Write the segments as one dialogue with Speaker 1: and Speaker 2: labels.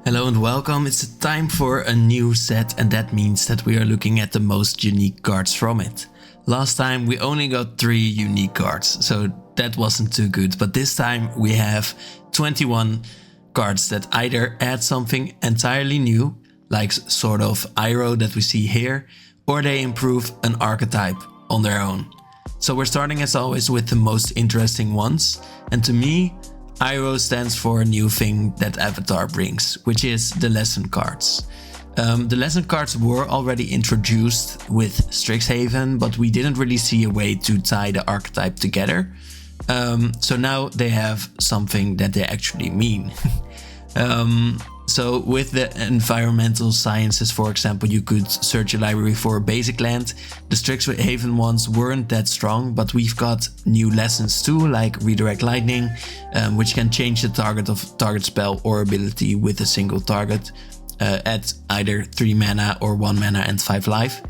Speaker 1: Hello and welcome, it's time for a new set and that means that we are looking at the most unique cards from it. Last time we only got 3 unique cards, so that wasn't too good, but this time we have 21 cards that either add something entirely new, like sort of Iroh that we see here, or they improve an archetype on their own. So we're starting as always with the most interesting ones, and to me, Iroh stands for a new thing that Avatar brings, which is the lesson cards. The lesson cards were already introduced with Strixhaven, but we didn't really see a way to tie the archetype together. So now they have something that they actually mean. So with the environmental sciences, for example, you could search a library for a basic land. The Strixhaven ones weren't that strong, but we've got new lessons too, like Redirect Lightning, which can change the target spell or ability with a single target at either 3 mana or 1 mana and 5 life.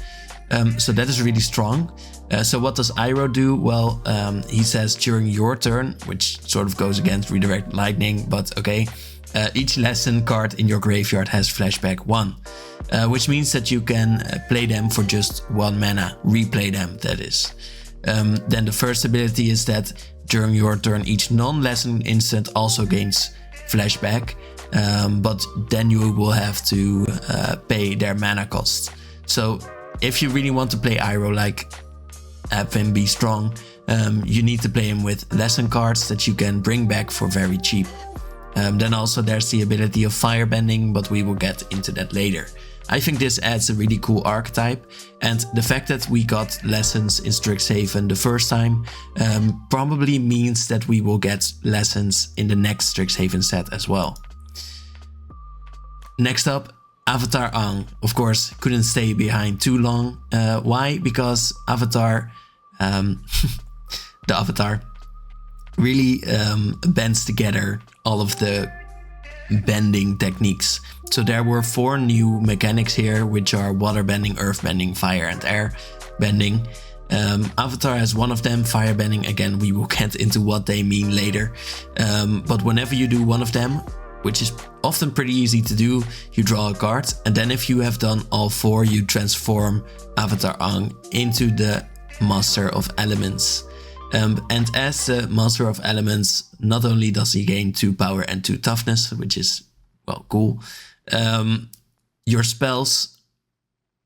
Speaker 1: So that is really strong. So what does Iroh do? Well, he says during your turn, which sort of goes against Redirect Lightning, but okay. Each lesson card in your graveyard has flashback 1, which means that you can play them for just 1 mana, replay them that is. Then the first ability is that during your turn each non-lesson instant also gains flashback, but then you will have to pay their mana cost. So if you really want to play Iroh, like have him be strong, you need to play him with lesson cards that you can bring back for very cheap. Then also there's the ability of Firebending, but we will get into that later. I think this adds a really cool archetype, and the fact that we got lessons in Strixhaven the first time probably means that we will get lessons in the next Strixhaven set as well. Next up, Avatar Aang. Of course, couldn't stay behind too long. Why? Because Avatar, the Avatar, really bends together all of the bending techniques. So there were 4 new mechanics here, which are water bending, earth bending, fire and air bending. Avatar has one of them, fire bending. Again, we will get into what they mean later. But whenever you do one of them, which is often pretty easy to do, you draw a card, and then if you have done all 4, you transform Avatar Aang into the Master of Elements. And as the Master of Elements, not only does he gain 2 power and 2 toughness, which is, well, cool, your spells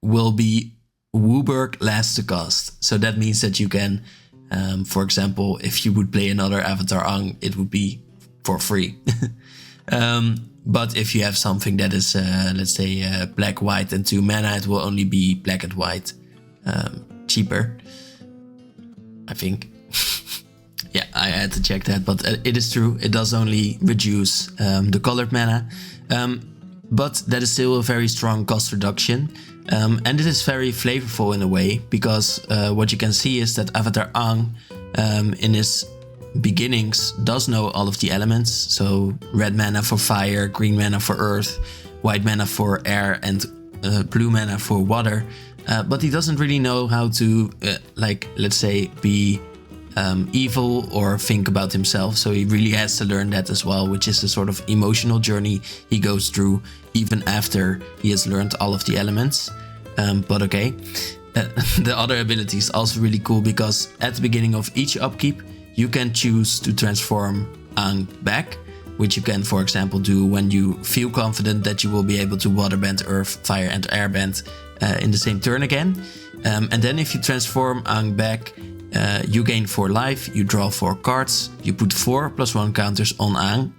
Speaker 1: will be Wooburg last to cast. So that means that you can, for example, if you would play another Avatar Aang, it would be for free. But if you have something that is, let's say, black, white and 2 mana, it will only be black and white, cheaper, I think. Yeah, I had to check that, but it is true. It does only reduce the colored mana, but that is still a very strong cost reduction. And it is very flavorful in a way, because what you can see is that Avatar Aang in his beginnings does know all of the elements. So red mana for fire, green mana for earth, white mana for air, and blue mana for water. But he doesn't really know how to, like, let's say, be evil or think about himself. So he really has to learn that as well, which is a sort of emotional journey he goes through even after he has learned all of the elements. But okay. The other ability is also really cool, because at the beginning of each upkeep, you can choose to transform Aang back, which you can, for example, do when you feel confident that you will be able to waterbend, earth, fire and airbend in the same turn again. And then if you transform Aang back, you gain 4 life, you draw 4 cards, you put 4 +1 counters on Aang,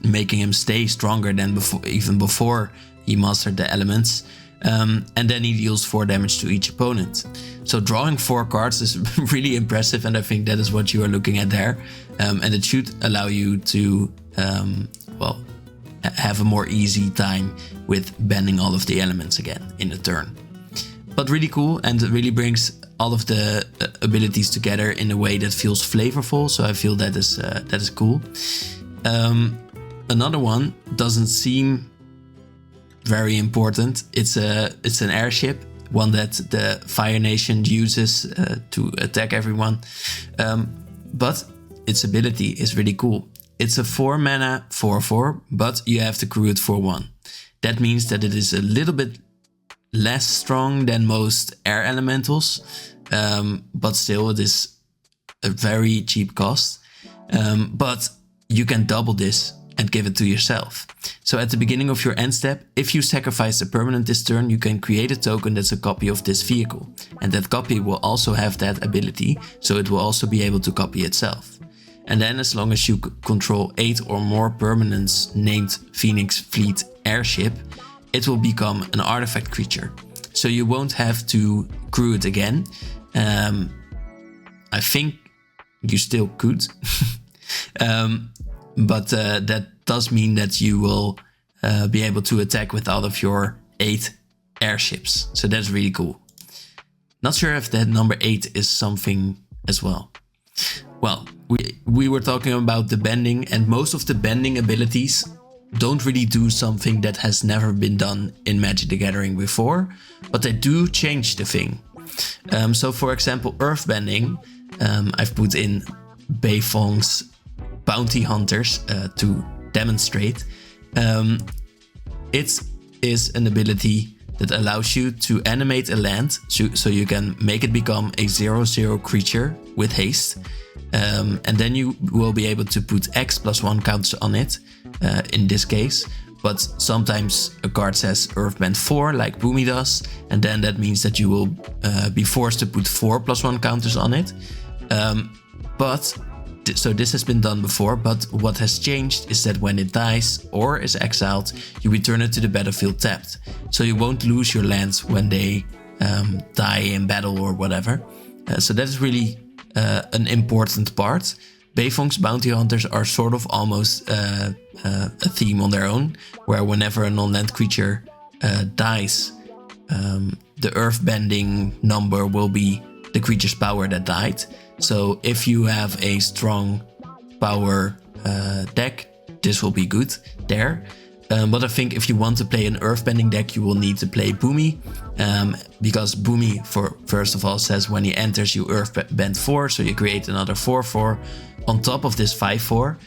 Speaker 1: making him stay stronger than before, even before he mastered the elements. And then he deals 4 damage to each opponent. So drawing 4 cards is really impressive, and I think that is what you are looking at there. And it should allow you to, well, have a more easy time with bending all of the elements again in a turn. But really cool, and it really brings all of the abilities together in a way that feels flavorful. So I feel that is cool. Another one doesn't seem very important. It's an airship, one that the Fire Nation uses to attack everyone. But its ability is really cool. it's a 4 mana 4/4, but you have to crew it for 1. That means that it is a little bit less strong than most air elementals, but still it is a very cheap cost. But you can double this and give it to yourself. So at the beginning of your end step, if you sacrifice a permanent this turn, you can create a token that's a copy of this vehicle. And that copy will also have that ability, so it will also be able to copy itself. And then as long as you control 8 or more permanents named Phoenix Fleet Airship, it will become an artifact creature. So you won't have to crew it again. I think you still could. But that does mean that you will be able to attack with all of your 8 airships. So that's really cool. Not sure if that number 8 is something as well. Well, we were talking about the bending, and most of the bending abilities don't really do something that has never been done in Magic the Gathering before, but they do change the thing. So for example, Earthbending, I've put in Beifong's Bounty Hunters to demonstrate. It is an ability that allows you to animate a land, so you can make it become a 0/0 creature with haste. And then you will be able to put X+1 counters on it, in this case. But sometimes a card says Earthbend 4, like Bumi does, and then that means that you will be forced to put 4+1 counters on it. So this has been done before, but what has changed is that when it dies or is exiled, you return it to the battlefield tapped. So you won't lose your lands when they die in battle or whatever. So that is really an important part. Beifong's Bounty Hunters are sort of almost a theme on their own, where whenever a non-land creature dies, the Earthbending number will be the creature's power that died. So if you have a strong power deck, this will be good there. But I think if you want to play an Earthbending deck, you will need to play Bumi, because Bumi, first of all, says when he enters, you Earthbend 4, so you create another 4/4 on top of this 5/4,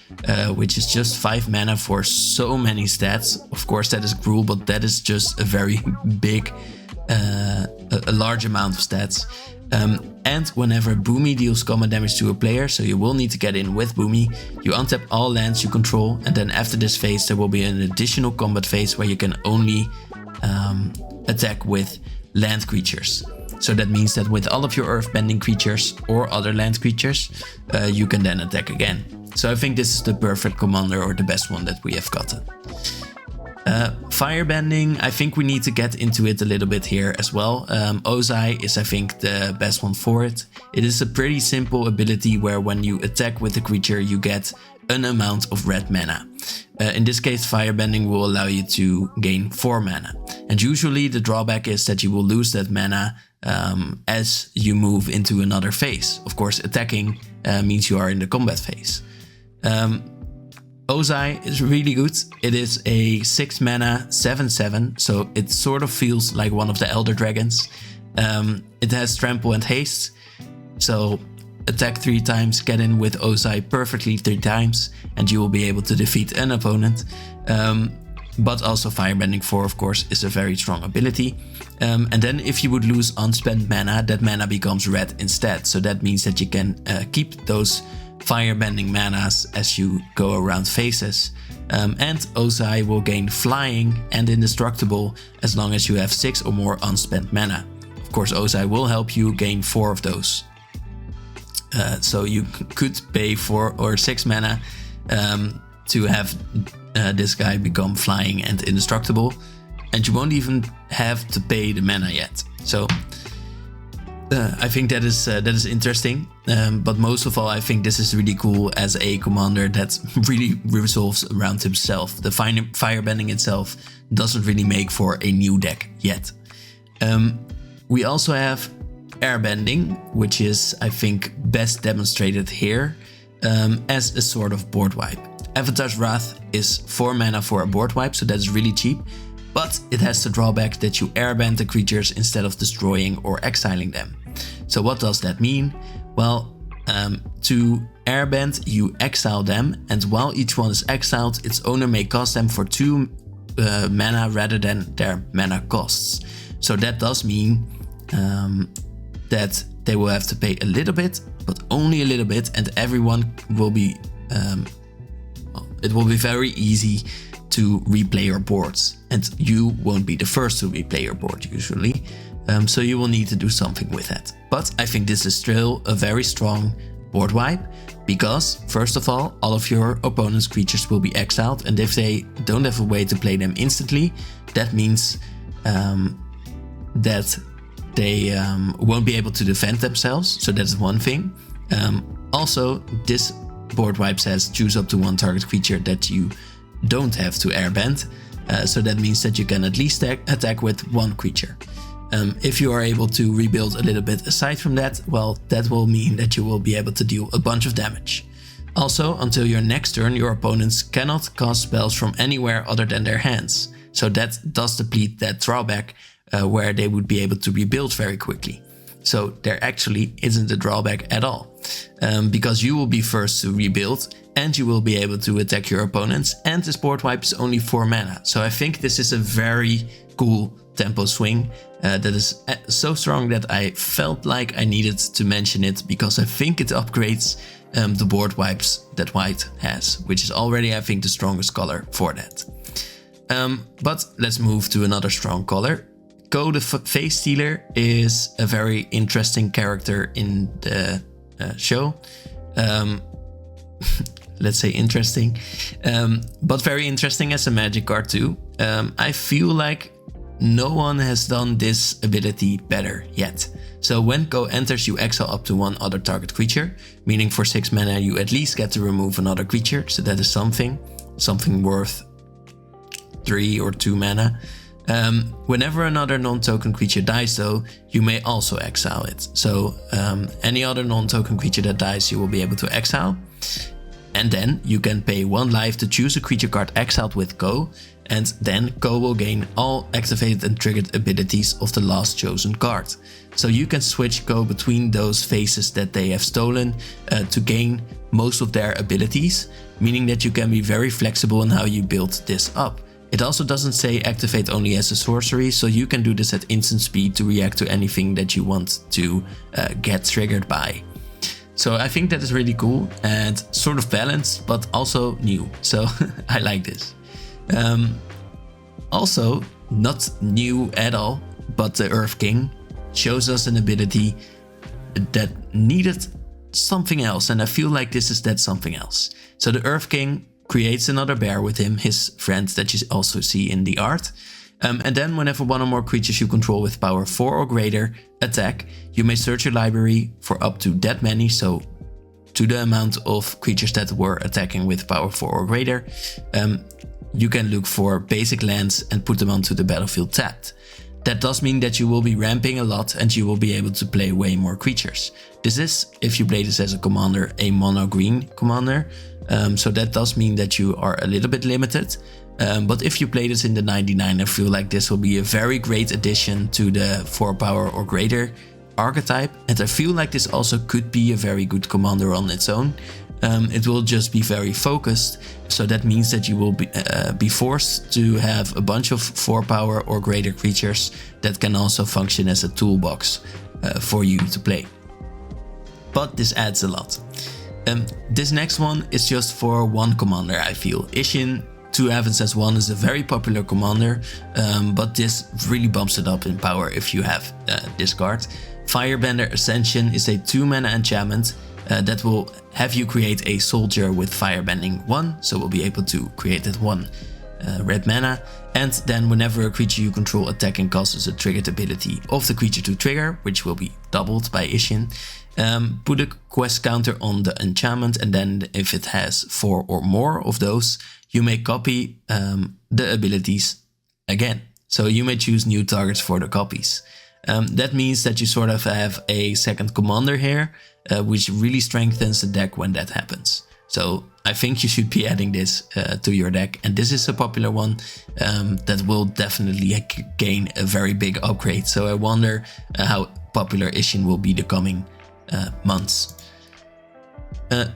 Speaker 1: which is just 5 mana for so many stats. Of course, that is cruel, but that is just a very big, a large amount of stats. And whenever Bumi deals combat damage to a player, so you will need to get in with Bumi, you untap all lands you control, and then after this phase there will be an additional combat phase where you can only attack with land creatures. So that means that with all of your Earthbending creatures or other land creatures, you can then attack again. So I think this is the perfect commander, or the best one that we have gotten. Firebending, I think we need to get into it a little bit here as well. Ozai is, I think, the best one for it. It is a pretty simple ability where when you attack with a creature, you get an amount of red mana. In this case, Firebending will allow you to gain 4 mana. And usually the drawback is that you will lose that mana as you move into another phase. Of course, attacking means you are in the combat phase. Ozai is really good. It is a 6 mana 7/7, so it sort of feels like one of the Elder Dragons. It has trample and haste, so attack 3 times, get in with Ozai perfectly 3 times, and you will be able to defeat an opponent. But also Firebending 4, of course, is a very strong ability. And then if you would lose unspent mana, that mana becomes red instead. So that means that you can keep those Firebending manas as you go around phases. And Ozai will gain flying and indestructible as long as you have 6 or more unspent mana. Of course, Ozai will help you gain 4 of those. So you could pay 4 or 6 mana to have this guy become flying and indestructible, and you won't even have to pay the mana yet. So I think that is interesting, but most of all, I think this is really cool as a commander that really revolves around himself. The Firebending itself doesn't really make for a new deck yet. We also have Airbending, which is, I think, best demonstrated here as a sort of board wipe. Avatar's Wrath is 4 mana for a board wipe, so that's really cheap, but it has the drawback that you airbend the creatures instead of destroying or exiling them. So what does that mean? Well, to airbend, you exile them, and while each one is exiled, its owner may cast them for 2 mana rather than their mana costs. So that does mean that they will have to pay a little bit, but only a little bit, and everyone will be, it will be very easy to replay your boards, and you won't be the first to replay your board usually, so you will need to do something with that. But I think this is still a very strong board wipe, because first of all of your opponent's creatures will be exiled, and if they don't have a way to play them instantly, that means that they won't be able to defend themselves, so that's one thing. Also, this board wipe says choose up to 1 target creature that you don't have to airbend, so that means that you can at least attack with 1 creature. If you are able to rebuild a little bit aside from that, well, that will mean that you will be able to deal a bunch of damage. Also, until your next turn, your opponents cannot cast spells from anywhere other than their hands, so that does deplete that drawback where they would be able to rebuild very quickly. So there actually isn't a drawback at all, because you will be first to rebuild and you will be able to attack your opponents, and this board wipe is only 4 mana. So I think this is a very cool tempo swing that is so strong that I felt like I needed to mention it, because I think it upgrades the board wipes that white has, which is already, I think, the strongest color for that. But let's move to another strong color. Go the Face Stealer is a very interesting character in the show. Let's say interesting, but very interesting as a magic card too. I feel like no one has done this ability better yet. So when Go enters, you exile up to 1 other target creature, meaning for 6 mana you at least get to remove another creature, so that is something worth 3 or 2 mana. Whenever another non-token creature dies though, you may also exile it. So any other non-token creature that dies you will be able to exile. And then you can pay 1 life to choose a creature card exiled with Go, and then Go will gain all activated and triggered abilities of the last chosen card. So you can switch Go between those faces that they have stolen to gain most of their abilities, meaning that you can be very flexible in how you build this up. It also doesn't say activate only as a sorcery, so you can do this at instant speed to react to anything that you want to get triggered by. So I think that is really cool and sort of balanced, but also new. So I like this. Also, not new at all, but the Earth King shows us an ability that needed something else, and I feel like this is that something else. So the Earth King creates another bear with him, his friend that you also see in the art. And then whenever 1 or more creatures you control with power 4 or greater attack, you may search your library for up to that many, so to the amount of creatures that were attacking with power 4 or greater. You can look for basic lands and put them onto the battlefield tapped. That does mean that you will be ramping a lot and you will be able to play way more creatures. This is, if you play this as a commander, a mono green commander. So that does mean that you are a little bit limited. But if you play this in the 99, I feel like this will be a very great addition to the 4 power or greater archetype. And I feel like this also could be a very good commander on its own. It will just be very focused. So that means that you will be forced to have a bunch of 4 power or greater creatures that can also function as a toolbox for you to play. But this adds a lot. This next one is just for 1 commander, I feel. Ishin 2 Heavens as 1 is a very popular commander, but this really bumps it up in power if you have this card. Firebender Ascension is a 2 mana enchantment that will have you create a soldier with Firebending 1, so we'll be able to create that 1 red mana. And then whenever a creature you control attacking causes a triggered ability of the creature to trigger, which will be doubled by Ishin, put a quest counter on the enchantment, and then if it has 4 or more of those, you may copy the abilities again. So you may choose new targets for the copies. That means that you sort of have a second commander here, which really strengthens the deck when that happens. So I think you should be adding this to your deck, and this is a popular one that will definitely gain a very big upgrade. So I wonder how popular Ishin will be the coming months.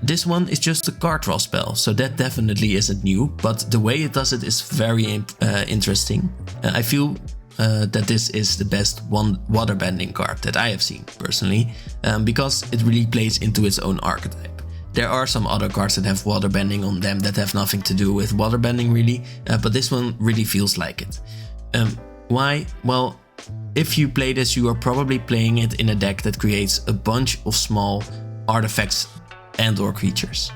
Speaker 1: This one is just a card draw spell, so that definitely isn't new, but the way it does it is very interesting. I feel that this is the best waterbending card that I have seen personally, because it really plays into its own archetype. There are some other cards that have waterbending on them that have nothing to do with waterbending really, but this one really feels like it. Why? Well, if you play this, you are probably playing it in a deck that creates a bunch of small artifacts and or creatures.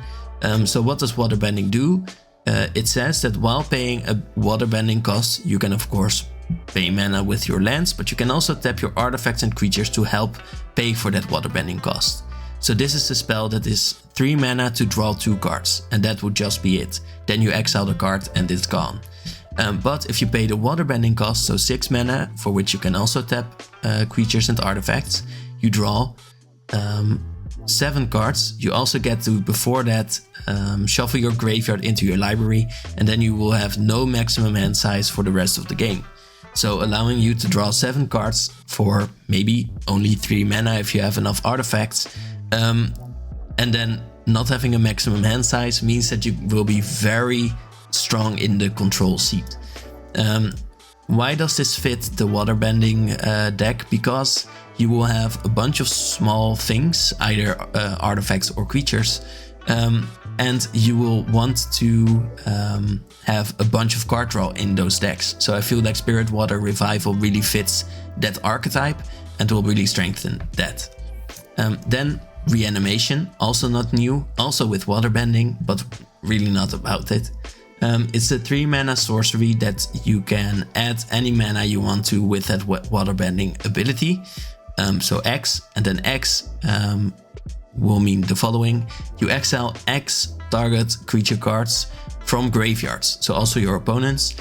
Speaker 1: So what does waterbending do? It says that while paying a waterbending cost, you can of course pay mana with your lands, but you can also tap your artifacts and creatures to help pay for that waterbending cost. So this is a spell that is 3 mana to draw 2 cards, and that would just be it. Then you exile the card and it's gone. But if you pay the waterbending cost, so 6 mana, for which you can also tap creatures and artifacts, you draw 7 cards. You also get to, before that, shuffle your graveyard into your library, and then you will have no maximum hand size for the rest of the game. So allowing you to draw 7 cards for maybe only 3 mana if you have enough artifacts. And then not having a maximum hand size means that you will be very strong in the control seat. Why does this fit the waterbending deck? Because you will have a bunch of small things, either artifacts or creatures, and you will want to have a bunch of card draw in those decks. So I feel like Spirit Water Revival really fits that archetype and will really strengthen that. Then Reanimation, also not new, also with waterbending, but really not about it. It's a 3 mana sorcery that you can add any mana you want to with that waterbending ability. So X, and then X will mean the following. You exile X target creature cards from graveyards, so also your opponents.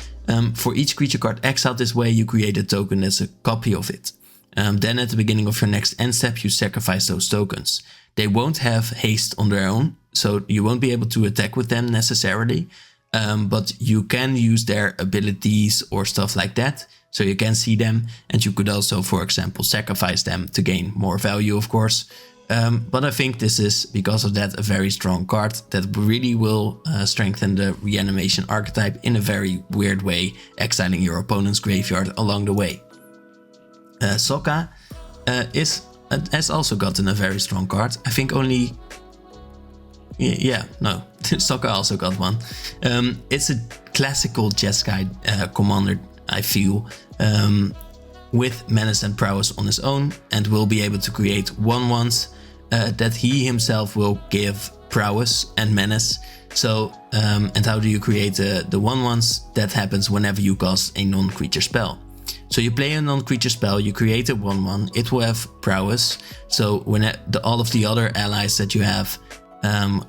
Speaker 1: For each creature card exiled this way, you create a token that's a copy of it. Then at the beginning of your next end step, you sacrifice those tokens. They won't have haste on their own, so you won't be able to attack with them necessarily. But you can use their abilities or stuff like that, so you can see them, and you could also, for example, sacrifice them to gain more value, of course. But I think this is, because of that, a very strong card that really will strengthen the Reanimation archetype in a very weird way, exiling your opponent's graveyard along the way. Sokka has also gotten a very strong card. I think only... Sokka also got one. It's a classical Jeskai commander, I feel, with menace and prowess on his own, and will be able to create 1/1s that he himself will give prowess and menace. So, and how do you create the 1/1s? That happens whenever you cast a non-creature spell. So you play a non-creature spell, you create a 1/1, it will have prowess. So when all of the other allies that you have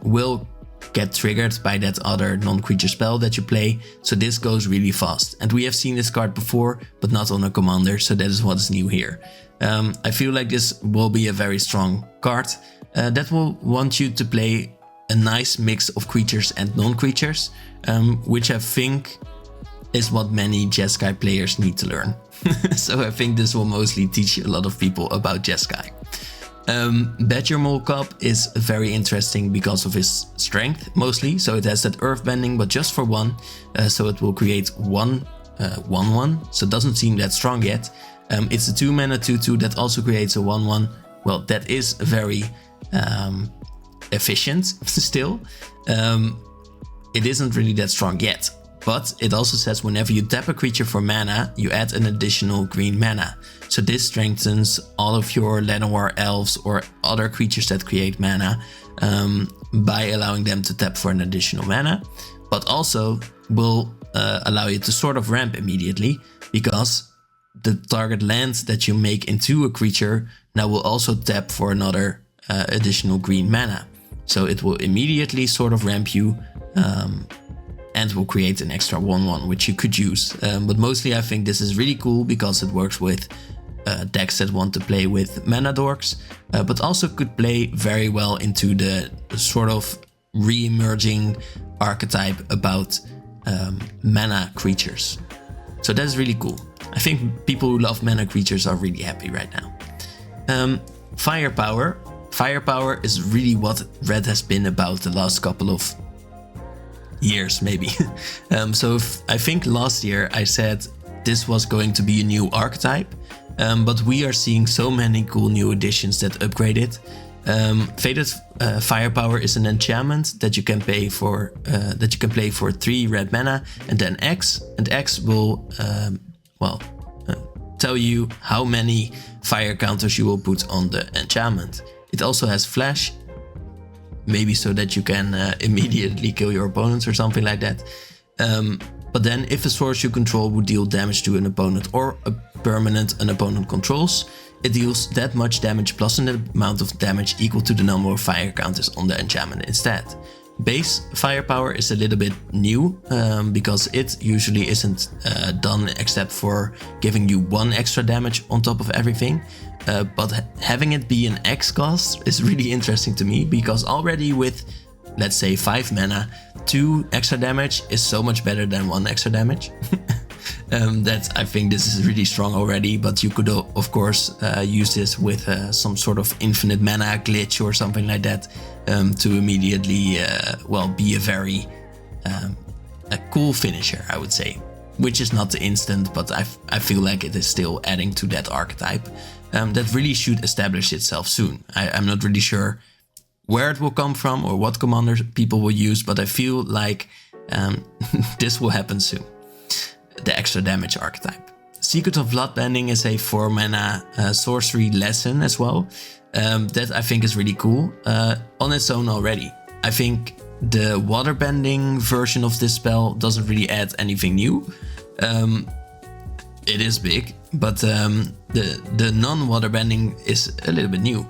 Speaker 1: will get triggered by that other non-creature spell that you play. So this goes really fast. And we have seen this card before, but not on a commander, so that is what is new here. I feel like this will be a very strong card that will want you to play a nice mix of creatures and non-creatures, which I think is what many Jeskai players need to learn. So I think this will mostly teach a lot of people about Jeskai. Badgermole Cub is very interesting because of his strength mostly. So it has that earthbending, but just for 1. So it will create 1/1. So it doesn't seem that strong yet. It's a 2 mana 2/2 that also creates a 1/1. Well, that is very efficient still. It isn't really that strong yet. But it also says whenever you tap a creature for mana, you add an additional green mana. So this strengthens all of your Llanowar elves or other creatures that create mana by allowing them to tap for an additional mana. But also will allow you to sort of ramp immediately, because the target land that you make into a creature now will also tap for another additional green mana. So it will immediately sort of ramp you and will create an extra 1/1, which you could use. But mostly I think this is really cool because it works with decks that want to play with mana dorks, but also could play very well into the sort of re-emerging archetype about mana creatures. So that's really cool. I think people who love mana creatures are really happy right now. Firepower firepower is really what Red has been about the last couple of years, maybe. I think last year I said this was going to be a new archetype, but we are seeing so many cool new additions that upgrade it. Fated Firepower is an enchantment that you can play for 3 red mana and then X, and X will tell you how many fire counters you will put on the enchantment. It also has Flash, maybe so that you can immediately kill your opponents or something like that. But then if a source you control would deal damage to an opponent or a permanent an opponent controls, it deals that much damage plus an amount of damage equal to the number of fire counters on the enchantment instead. Base Firepower is a little bit new because it usually isn't done except for giving you 1 extra damage on top of everything. But having it be an X cost is really interesting to me, because already with, let's say, 5 mana, 2 extra damage is so much better than 1 extra damage. I think this is really strong already, but you could of course use this with some sort of infinite mana glitch or something like that to immediately be a very a cool finisher, I would say, which is not the instant, but I feel like it is still adding to that archetype that really should establish itself soon. I'm not really sure where it will come from or what commanders people will use, but I feel like this will happen soon. The extra damage archetype. Secret of Bloodbending is a 4 mana sorcery lesson as well. That I think is really cool on its own already. I think the waterbending version of this spell doesn't really add anything new. It is big, but the non-waterbending is a little bit new.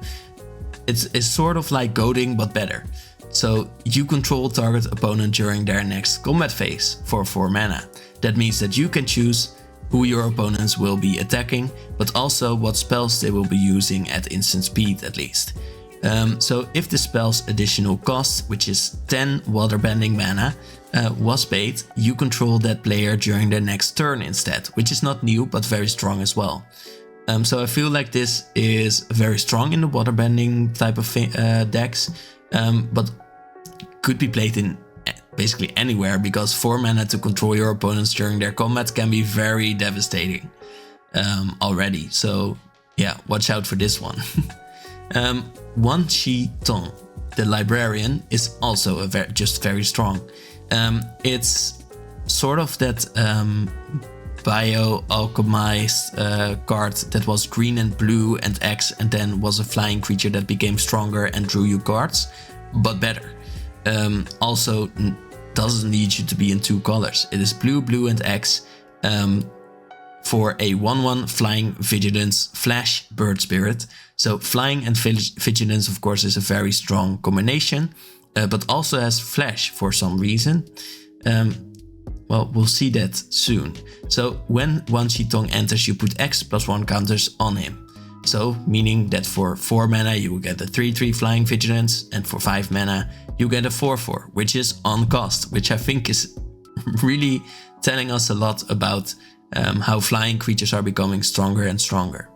Speaker 1: It's sort of like goading, but better. So you control target opponent during their next combat phase for 4 mana. That means that you can choose who your opponents will be attacking, but also what spells they will be using at instant speed at least. So if the spell's additional cost, which is 10 waterbending mana, was paid, you control that player during their next turn instead, which is not new but very strong as well. So I feel like this is very strong in the waterbending type of decks, but could be played in basically anywhere, because 4 mana to control your opponents during their combat can be very devastating already. So yeah, watch out for this one. Wan Shi Tong, the Librarian, is also just very strong. It's sort of that bio-alchemized card that was green and blue and X, and then was a flying creature that became stronger and drew you cards, but better. Also doesn't need you to be in 2 colors. It is blue, blue and X for a 1/1 flying vigilance flash bird spirit. So flying and vigilance of course is a very strong combination, but also has flash for some reason. Well, we'll see that soon. So when Wan Shi Tong enters, you put X +1 counters on him. So meaning that for 4 mana you will get a 3/3 flying vigilance, and for 5 mana you get a 4/4, which is on cost, which I think is really telling us a lot about how flying creatures are becoming stronger and stronger.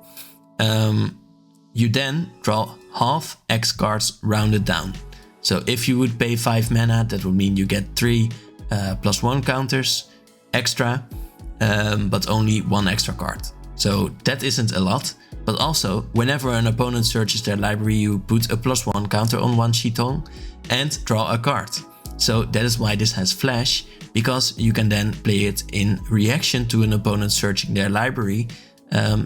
Speaker 1: You then draw half X cards rounded down. So if you would pay 5 mana, that would mean you get 3 +1 counters extra, but only 1 extra card. So that isn't a lot. But also, whenever an opponent searches their library, you put a +1 counter on Wan Shi Tong and draw a card. So that is why this has flash, because you can then play it in reaction to an opponent searching their library,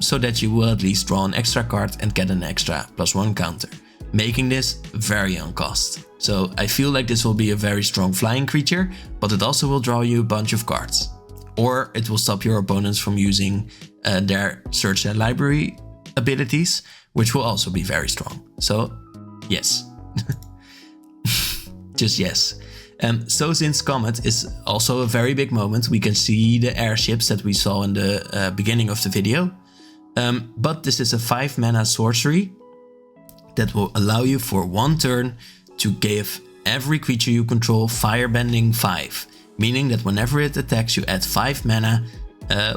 Speaker 1: so that you will at least draw an extra card and get an extra +1 counter, making this very on cost. So I feel like this will be a very strong flying creature, but it also will draw you a bunch of cards. Or it will stop your opponents from using their search their library abilities, which will also be very strong. So yes. Just yes. Sozin's Comet is also a very big moment. We can see the airships that we saw in the beginning of the video. But this is a 5 mana sorcery that will allow you for 1 turn to give every creature you control Firebending 5. Meaning that whenever it attacks you add 5 mana,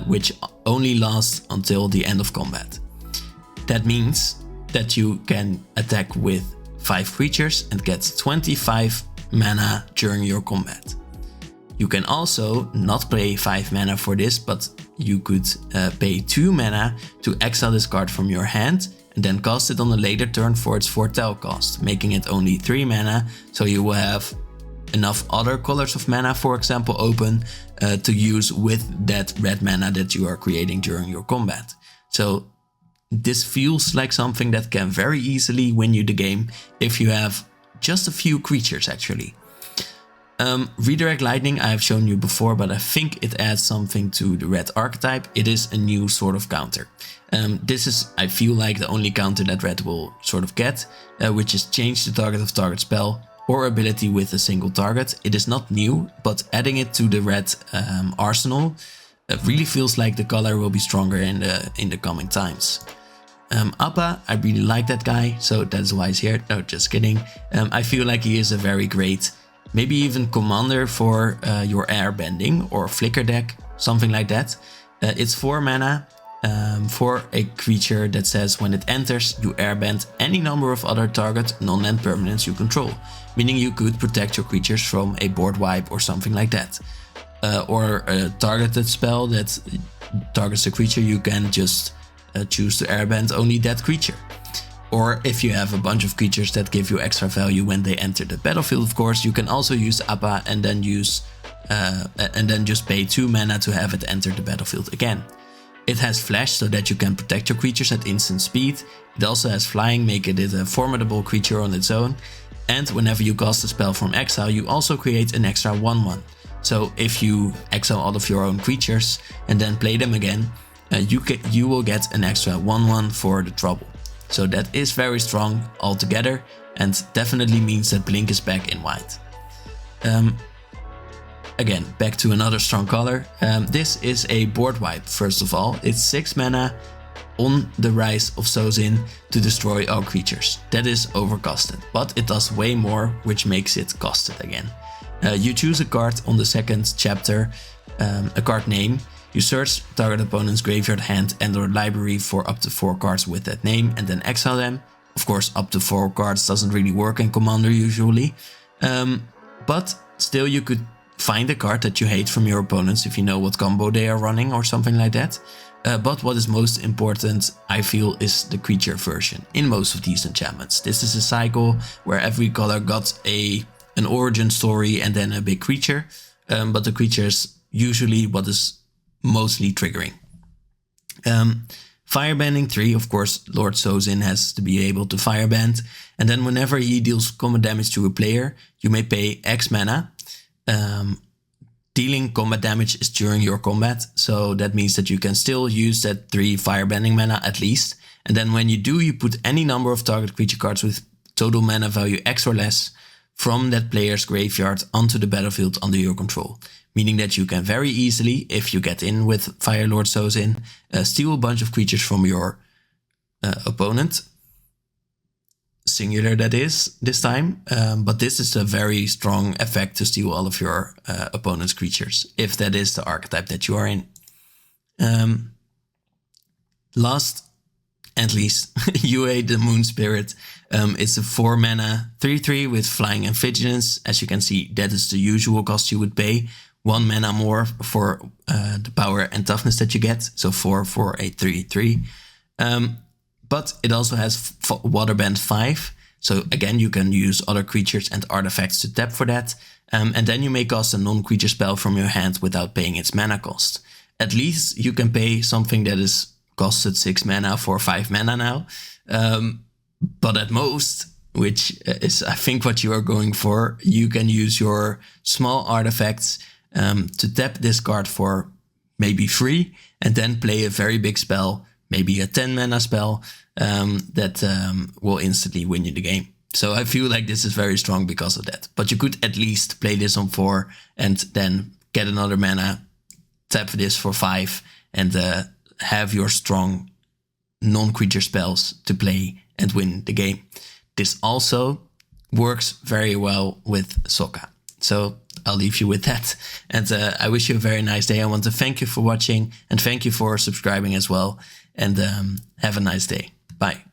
Speaker 1: which only lasts until the end of combat. That means that you can attack with 5 creatures and get 25 mana during your combat. You can also not pay 5 mana for this, but you could pay 2 mana to exile this card from your hand and then cast it on a later turn for its foretell cost, making it only 3 mana, so you will have enough other colors of mana, for example, open to use with that red mana that you are creating during your combat. So this feels like something that can very easily win you the game if you have just a few creatures actually. Redirect Lightning I have shown you before, but I think it adds something to the red archetype. It is a new sort of counter. This is, I feel like, the only counter that red will sort of get, which is change the target of target spell or ability with a single target. It is not new, but adding it to the red arsenal really feels like the color will be stronger in the coming times. Appa, I really like that guy, so that's why he's here. No, just kidding. I feel like he is a very great, maybe even commander for your airbending or flicker deck, something like that. It's 4 mana for a creature that says when it enters, you airbend any number of other target non-land permanents you control, meaning you could protect your creatures from a board wipe or something like that. Or a targeted spell that targets a creature, you can just choose to airbend only that creature. Or if you have a bunch of creatures that give you extra value when they enter the battlefield, of course, you can also use Appa and then just pay 2 mana to have it enter the battlefield again. It has flash so that you can protect your creatures at instant speed. It also has flying, making it a formidable creature on its own. And whenever you cast a spell from exile, you also create an extra 1/1. So if you exile all of your own creatures and then play them again, you will get an extra 1/1 for the trouble. So that is very strong altogether and definitely means that Blink is back in white. Again, back to another strong color. This is a board wipe, first of all. It's 6 mana on the Rise of Sozin to destroy all creatures. That is overcasted, but it does way more, which makes it casted again. You choose a card on the second chapter, a card name. You search target opponent's graveyard, hand and or library for up to 4 cards with that name and then exile them. Of course, up to 4 cards doesn't really work in Commander usually. But still you could find a card that you hate from your opponents if you know what combo they are running or something like that. But what is most important, I feel, is the creature version in most of these enchantments. This is a cycle where every color got an origin story and then a big creature. But the creature is usually what is mostly triggering. Firebending 3, of course, Lord Sozin has to be able to firebend, and then whenever he deals combat damage to a player, you may pay X mana. Dealing combat damage is during your combat, so that means that you can still use that 3 firebending mana at least, and then when you do, you put any number of target creature cards with total mana value X or less from that player's graveyard onto the battlefield under your control. Meaning that you can very easily, if you get in with Fire Lord Sozin, steal a bunch of creatures from your opponent. Singular that is, this time. But this is a very strong effect to steal all of your opponent's creatures, if that is the archetype that you are in. Last and least, Yue the Moon Spirit. It's a 4 mana 3/3 with flying and vigilance. As you can see, that is the usual cost you would pay. 1 mana more for the power and toughness that you get. So 4 for a 3/3. But it also has Waterbend 5. So again, you can use other creatures and artifacts to tap for that. And then you may cast a non-creature spell from your hand without paying its mana cost. At least you can pay something that is costed 6 mana for 5 mana now. But at most, which is I think what you are going for, you can use your small artifacts to tap this card for maybe free and then play a very big spell, maybe a 10 mana spell that will instantly win you the game. So I feel like this is very strong because of that. But you could at least play this on 4 and then get another mana, tap this for 5 and have your strong non-creature spells to play and win the game. This also works very well with Sokka. So I'll leave you with that. And I wish you a very nice day. I want to thank you for watching and thank you for subscribing as well. And have a nice day. Bye.